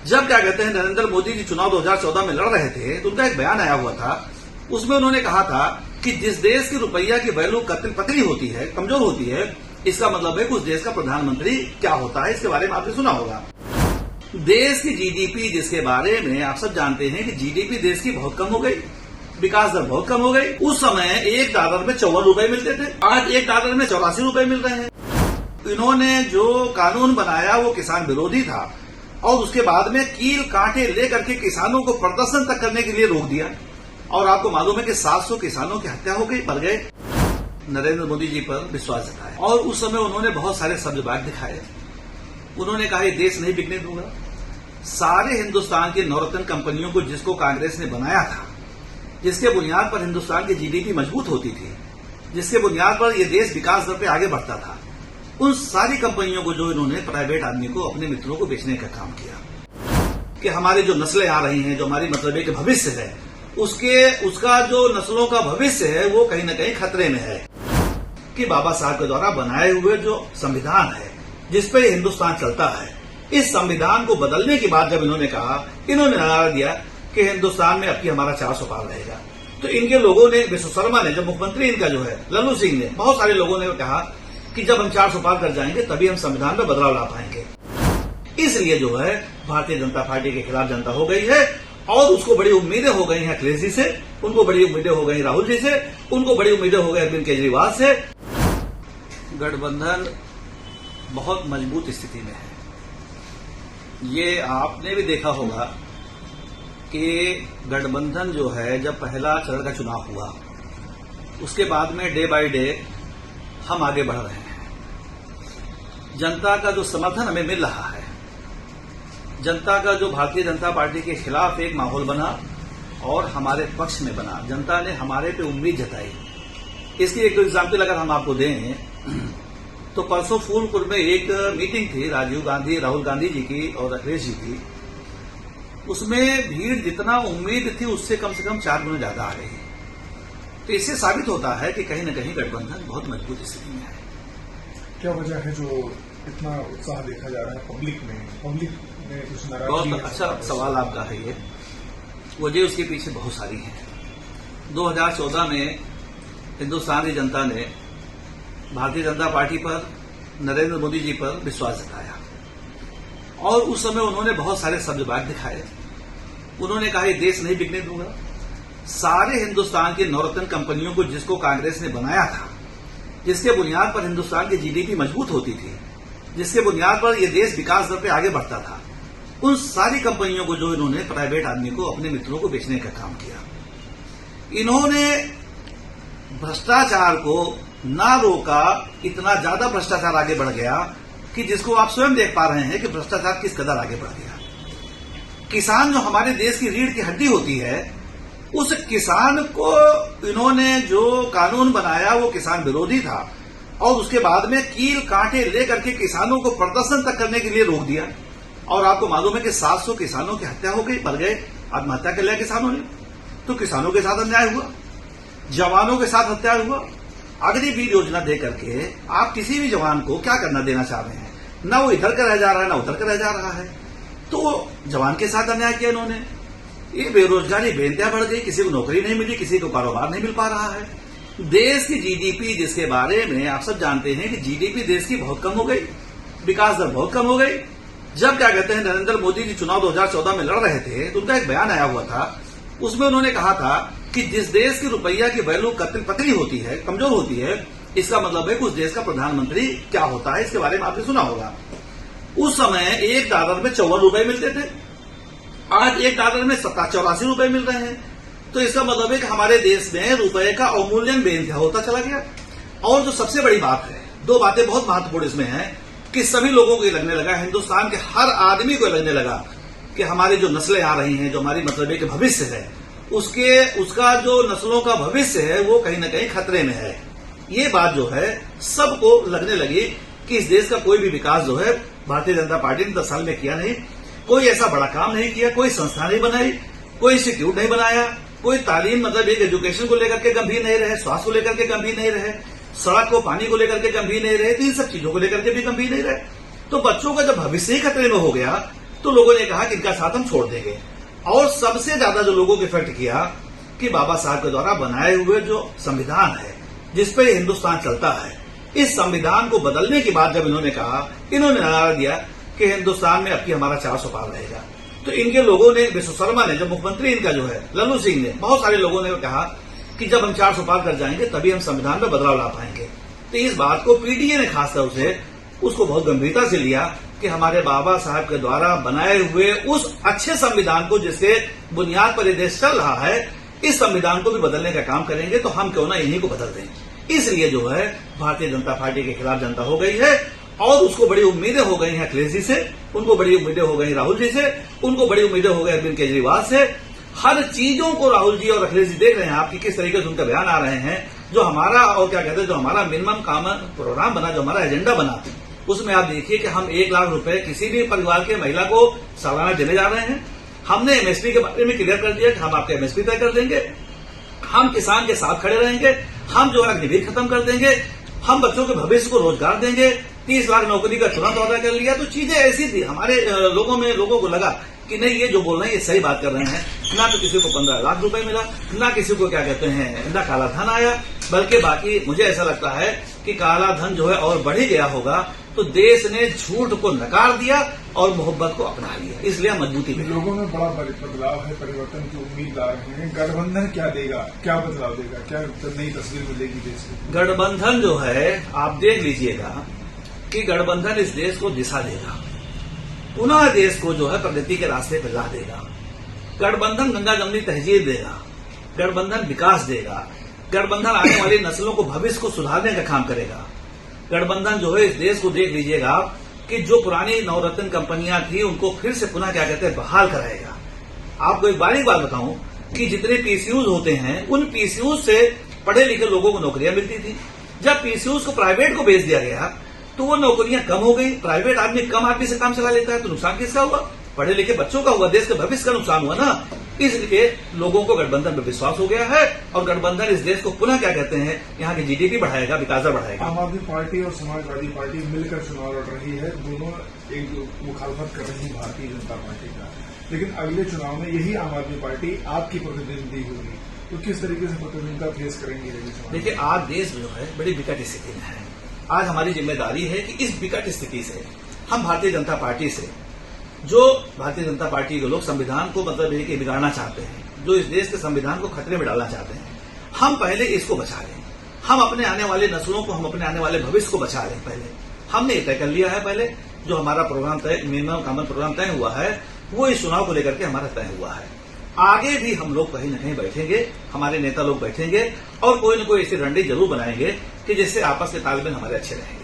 जब क्या कहते हैं नरेंद्र मोदी जी चुनाव 2014 में लड़ रहे थे तो उनका एक बयान आया हुआ था। उसमें उन्होंने कहा था कि जिस देश की रुपया की वैल्यू पतली होती है, कमजोर होती है, इसका मतलब है कि उस देश का प्रधानमंत्री क्या होता है। इसके बारे में आपने सुना होगा। देश की जीडीपी, जिसके बारे में आप सब जानते हैं कि जीडीपी देश की बहुत कम हो गई, विकास दर बहुत कम हो गई। उस समय $1 में 54 रुपए मिलते थे, आज $1 में 84 रुपए मिल रहे हैं। इन्होंने जो कानून बनाया वो किसान विरोधी था और उसके बाद में कील कांटे लेकर के किसानों को प्रदर्शन तक करने के लिए रोक दिया। और आपको मालूम है कि 700 किसानों की हत्या हो गई, मर गए। नरेंद्र मोदी जी पर विश्वास जताया और उस समय उन्होंने बहुत सारे सब्जबाग दिखाए। उन्होंने कहा ये देश नहीं बिकने दूंगा। सारे हिंदुस्तान की नवरत्न कंपनियों को जिसको कांग्रेस ने बनाया था, जिसके बुनियाद पर हिंदुस्तान की जीडीपी मजबूत होती थी, जिसके बुनियाद पर यह देश विकास दर पे आगे बढ़ता था, उन सारी कंपनियों को जो इन्होंने प्राइवेट आदमी को, अपने मित्रों को बेचने का काम किया कि हमारी जो नस्लें आ रही हैं, जो हमारी मतलब एक भविष्य है, उसका जो नस्लों का भविष्य है वो कहीं न कहीं खतरे में है। कि बाबा साहब के द्वारा बनाए हुए जो संविधान है, जिसपे हिंदुस्तान चलता है, इस संविधान को बदलने की बात जब इन्होंने कहा, इन्होंने नारा दिया कि हिंदुस्तान में अब की हमारा 400 पार रहेगा। तो इनके लोगों ने, विश्व शर्मा ने, जो मुख्यमंत्री इनका जो है लल्लू सिंह ने, बहुत सारे लोगों ने कहा कि जब हम 400 पार कर जाएंगे तभी हम संविधान में बदलाव ला पाएंगे। इसलिए जो है भारतीय जनता पार्टी के खिलाफ जनता हो गई है और उसको बड़ी उम्मीदें हो गई हैं अखिलेश जी से, उनको बड़ी उम्मीदें हो गई राहुल जी से, उनको बड़ी उम्मीदें हो गई अरविंद केजरीवाल से। गठबंधन बहुत मजबूत स्थिति में है। ये आपने भी देखा होगा कि गठबंधन जो है, जब पहला चरण का चुनाव हुआ उसके बाद में डे बाय डे हम आगे बढ़ रहे हैं। जनता का जो समर्थन हमें मिल रहा है, जनता का जो भारतीय जनता पार्टी के खिलाफ एक माहौल बना और हमारे पक्ष में बना, जनता ने हमारे पे उम्मीद जताई। इसकी एक एग्जाम्पल अगर हम आपको दें तो परसों फूलपुर में एक मीटिंग थी राजीव गांधी, राहुल गांधी जी की और अखिलेश जी की। उसमें भीड़ जितना उम्मीद थी उससे कम से कम 4 गुना ज्यादा आ गई। तो इससे साबित होता है कि कहीं न कहीं गठबंधन बहुत मजबूत स्थिति में है। क्या वजह है जो इतना उत्साह देखा जा रहा है पब्लिक में कुछ नाराजगी? बहुत अच्छा सवाल आपका है ये। वजह उसके पीछे बहुत सारी है। 2014 में हिंदुस्तान की जनता ने भारतीय जनता पार्टी पर, नरेंद्र मोदी जी पर विश्वास जताया और उस समय उन्होंने बहुत सारे सब्जबाग दिखाए। उन्होंने कहा ये देश नहीं बिकने दूंगा। सारे हिंदुस्तान की नवरत्न कंपनियों को जिसको कांग्रेस ने बनाया था, जिसके बुनियाद पर हिंदुस्तान की जीडीपी मजबूत होती थी, जिसके बुनियाद पर यह देश विकास दर पे आगे बढ़ता था, उन सारी कंपनियों को जो इन्होंने प्राइवेट आदमी को, अपने मित्रों को बेचने का काम किया। इन्होंने भ्रष्टाचार को ना रोका, इतना ज्यादा भ्रष्टाचार आगे बढ़ गया कि जिसको आप स्वयं देख पा रहे हैं कि भ्रष्टाचार किस कदर आगे बढ़ गया। किसान जो हमारे देश की रीढ़ की हड्डी होती है, उस किसान को इन्होंने जो कानून बनाया वो किसान विरोधी था और उसके बाद में कील कांटे लेकर के किसानों को प्रदर्शन तक करने के लिए रोक दिया। और आपको मालूम है कि 700 किसानों की हत्या हो गई, मर गए, आत्महत्या कर लिया किसानों ने। तो किसानों के साथ अन्याय हुआ, जवानों के साथ हत्या हुआ। अग्निवीर योजना दे करके आप किसी भी जवान को क्या करना देना चाह रहे हैं? ना वो इधर का रह जा रहा है, ना उधर का रह जा रहा है। तो जवान के साथ अन्याय किया इन्होंने। ये बेरोजगारी बेंतिया बढ़ गई, किसी को नौकरी नहीं मिली, किसी को कारोबार नहीं मिल पा रहा है। देश की जीडीपी, जिसके बारे में आप सब जानते हैं कि जीडीपी देश की बहुत कम हो गई, विकास दर बहुत कम हो गई। जब क्या कहते हैं नरेंद्र मोदी जी चुनाव 2014 में लड़ रहे थे तो उनका एक बयान आया हुआ था। उसमें उन्होंने कहा था कि जिस देश की रुपया की वैल्यू पतली होती है, कमजोर होती है, इसका मतलब है कि उस देश का प्रधानमंत्री क्या होता है। इसके बारे में आपने सुना होगा। उस समय $1 में 54 रुपए मिलते थे, आज $1 में 84 रुपए मिल रहे हैं। तो इसका मतलब है कि हमारे देश में रुपए का अवमूल्यन बेइंतहा होता चला गया। और जो सबसे बड़ी बात है, 2 बातें बहुत महत्वपूर्ण इसमें है कि सभी लोगों को ये लगने लगा, हिंदुस्तान के हर आदमी को लगने लगा कि हमारी जो नस्लें आ रही हैं, जो हमारी मतलब एक भविष्य है, उसका जो नस्लों का भविष्य है वो कहीं न कहीं खतरे में है। ये बात जो है सबको लगने लगी कि इस देश का कोई भी विकास जो है भारतीय जनता पार्टी ने 10 साल में किया नहीं। कोई ऐसा बड़ा काम नहीं किया, कोई संस्था नहीं बनाई, कोई इंस्टीट्यूट नहीं बनाया, कोई तालीम मतलब एक एजुकेशन को लेकर के गंभीर नहीं रहे, स्वास्थ्य को लेकर के गंभीर नहीं रहे, सड़क को पानी को लेकर के गंभीर नहीं रहे, तो इन सब चीजों को लेकर के भी गंभीर नहीं रहे। तो बच्चों का जब भविष्य ही खतरे में हो गया तो लोगों ने कहा कि इनका साथ हम छोड़ देंगे। और सबसे ज्यादा जो लोगों को इफेक्ट किया कि बाबा साहब के द्वारा बनाए हुए जो संविधान है जिसपे हिंदुस्तान चलता है, इस संविधान को बदलने के बाद जब इन्होंने कहा, इन्होंने नारा दिया कि हिंदुस्तान में अब की हमारा 400 पार रहेगा, तो इनके लोगों ने, विश्व शर्मा ने, जो मुख्यमंत्री इनका जो है लल्लू सिंह ने, बहुत सारे लोगों ने कहा कि जब हम 400 पार कर जाएंगे तभी हम संविधान में बदलाव ला पाएंगे। तो इस बात को पीडीए ने खासतौर से उसको बहुत गंभीरता से लिया कि हमारे बाबा साहब के द्वारा बनाए हुए उस अच्छे संविधान को, जिसके बुनियाद पर यह देश चल रहा है, इस संविधान को भी बदलने का काम करेंगे, तो हम क्यों ना इन्हीं को बदल दें। इसलिए जो है भारतीय जनता पार्टी के खिलाफ जनता हो गई है और उसको बड़ी उम्मीदें हो गई हैं अखिलेश जी से, उनको बड़ी उम्मीदें हो गई राहुल जी से, उनको बड़ी उम्मीदें हो गई अरविंद केजरीवाल से। हर चीजों को राहुल जी और अखिलेश जी देख रहे हैं आप कि किस तरीके से उनका बयान आ रहे हैं। जो हमारा और क्या कहते हैं, जो हमारा मिनिमम कॉमन प्रोग्राम बना, जो हमारा एजेंडा बना, उसमें आप देखिए कि हम 1 लाख रुपए किसी भी परिवार के महिला को सालाना देने जा रहे हैं। हमने एमएसपी के बारे में क्लियर कर दिया कि हम आपका एमएसपी तय कर देंगे, हम किसान के साथ खड़े रहेंगे, हम जो है अग्निवीर खत्म कर देंगे, हम बच्चों के भविष्य को रोजगार देंगे, 30 लाख नौकरी का तुरंत वादा कर लिया। तो चीजें ऐसी थी हमारे लोगों को लगा कि नहीं, ये जो बोल रहे हैं ये सही बात कर रहे हैं। ना तो किसी को 15 लाख रुपए मिला, ना किसी को क्या कहते हैं, ना काला धन आया, बल्कि बाकी मुझे ऐसा लगता है कि काला धन जो है और बढ़ ही गया होगा। तो देश ने झूठ को नकार दिया और मोहब्बत को अपना लिया, इसलिए मजबूती मिली। लोगों में बड़ा बदलाव है, परिवर्तन की उम्मीद ला रहे हैं। गठबंधन क्या देगा, क्या बदलाव देगा, क्या नई तस्वीर मिलेगी देश की? गठबंधन जो है आप देख लीजिएगा कि गठबंधन इस देश को दिशा देगा, पुनः देश को जो है प्रगति के रास्ते पर ला देगा। गठबंधन गंगा जमनी तहजीब देगा, गठबंधन विकास देगा, गठबंधन आने वाली नस्लों को, भविष्य को सुधारने का काम करेगा। गठबंधन जो है इस देश को देख लीजिएगा कि जो पुरानी नवरत्न कंपनियां थी उनको फिर से पुनः क्या कहते हैं, बहाल कराएगा। आपको एक बारीक बात बताऊं कि जितने पीसीयूज होते हैं उन पीसीयूज से पढ़े लिखे लोगों को नौकरियां मिलती थी। जब पीसीयूज को प्राइवेट को बेच दिया गया तो वो नौकरियां कम हो गई। प्राइवेट आदमी कम आदमी से काम चला लेता है, तो नुकसान किसका हुआ? पढ़े लिखे बच्चों का हुआ, देश के भविष्य का नुकसान हुआ ना। इसलिए लोगों को गठबंधन पर विश्वास हो गया है और गठबंधन इस देश को पुनः क्या कहते हैं, यहाँ की जीडीपी बढ़ाएगा, विकास बढ़ाएगा। आम आदमी पार्टी और समाजवादी पार्टी मिलकर चुनाव लड़ रही है, दोनों एक मुखालफत कर रही है भारतीय जनता पार्टी का, लेकिन अगले चुनाव में यही आम आदमी पार्टी आपकी प्रतिद्वंदी होगी, तो किस तरीके से प्रतिद्वंदिता फेस करेंगे? देखिए, आज देश जो है बड़ी विकट स्थिति में है। आज हमारी जिम्मेदारी है कि इस विकट स्थिति से हम भारतीय जनता पार्टी से, जो भारतीय जनता पार्टी के लोग संविधान को मतलब है कि बिगाड़ना चाहते हैं, जो इस देश के संविधान को खतरे में डालना चाहते हैं, हम पहले इसको बचा लें। हम अपने आने वाले नस्लों को, हम अपने आने वाले भविष्य को बचा लें। पहले हमने तय कर लिया है, पहले जो हमारा प्रोग्राम तय, मिनिमम कॉमन प्रोग्राम तय हुआ है, वो इस चुनाव को लेकर के हमारा तय हुआ है। आगे भी हम लोग कहीं न कहीं बैठेंगे, हमारे नेता लोग बैठेंगे और कोई न कोई ऐसी रणनीति जरूर बनाएंगे कि जिससे आपस के तालमेल हमारे अच्छे रहेंगे।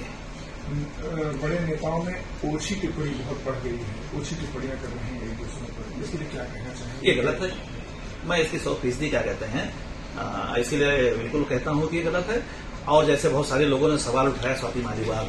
बड़े नेताओं में ओछी टिप्पणी बहुत बढ़ गई है, ओछी टिप्पणियां कर रहे हैं एक दूसरे पर, इसके लिए क्या कहना चाहेंगे? ये गलत है। मैं इसकी 100% क्या कहते हैं, इसके लिए बिल्कुल कहता हूं कि ये गलत है। और जैसे बहुत सारे लोगों ने सवाल उठाया स्वाति मालीवाल